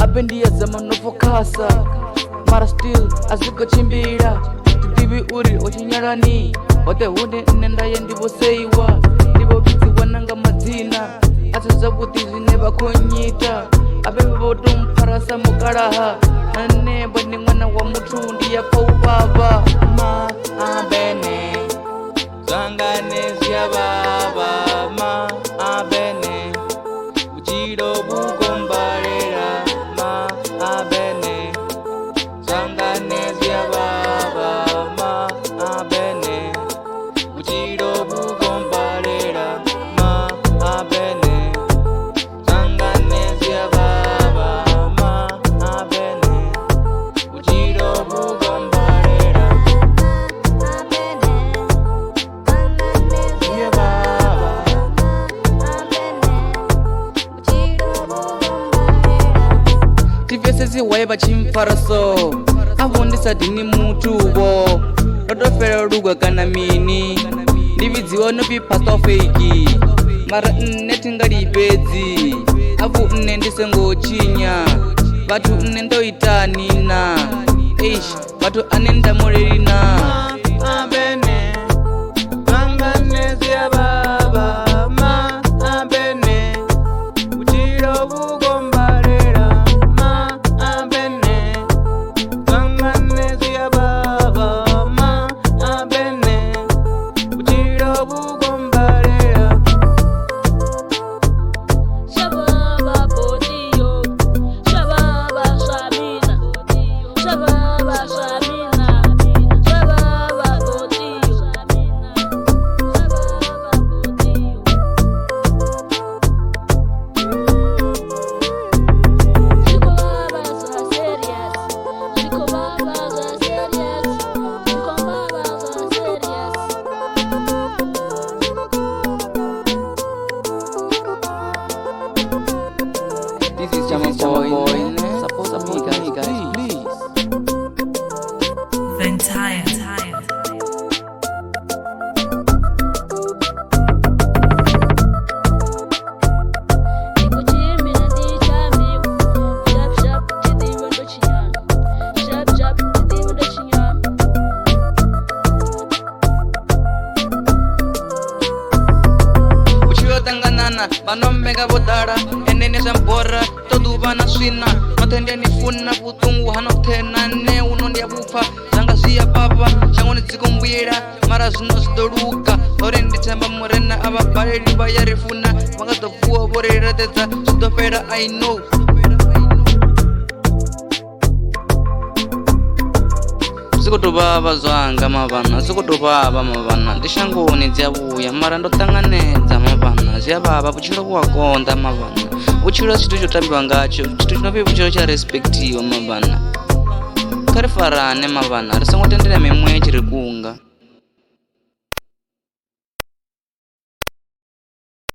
Abendi ya zaman novokasa mara still aziko chimbira tidibi uri ochinyarani ote hunde nenda yendi voseiwa ndivo bitsi wananga madzina atidza kuti zvine vakonyita abebe votomparasa mukaraha nanebo ni mwana wa muthu ndiyapfa uvava ma abene zvangane zvyavava ma abene uchiro bukombarera ma abene zvangane zvyavava ma abene uchiro bukombarera ma abene zvangane zvyavava ma abene uchiro bukombarera tivese ZWI vachimfaraso avo ndisadhini mutuvo rotofera rugwa kana mini ndividziwa nopi pastor fake mara nne tingalipedzi avu nne ndisengochinya vatu nne ndoitanina eish vatu ane ndamurerina abene vangane zvyavava ma abene uchiro bukombarera ma abene vangane zvyavava ma abene uchiro bukombarera Shababa bodiyo, shababa shamina, shababa shamina, shababa bodiyo, shababa bodiyo. Ziko baba za serious, ziko baba za serious, ziko baba za serious. This is Chamer boy. Support me guys, please. Tanganana vanomeka vodala enene zvambora toduvana svina matende nifuna vutungu hanothena ne unondi yavupfa zvanga zviya papa shangoni dzikombwira mara zvino zvidoluka ore nditsemba murena avabaleli vayarifuna vangadopfuwa voreretedza zvidopera I know zvikotopava zvanga mavana zvikotopava mavana ndishangoni dzavuya mara ndotanganedza mavana zvyavava vuchiro kuwakonda mavana vuchiro chito chotambiwa ngacho chito chinopiwa chiro charespektiwa mavana karifarane mavana risangotendera memwe chiri kunga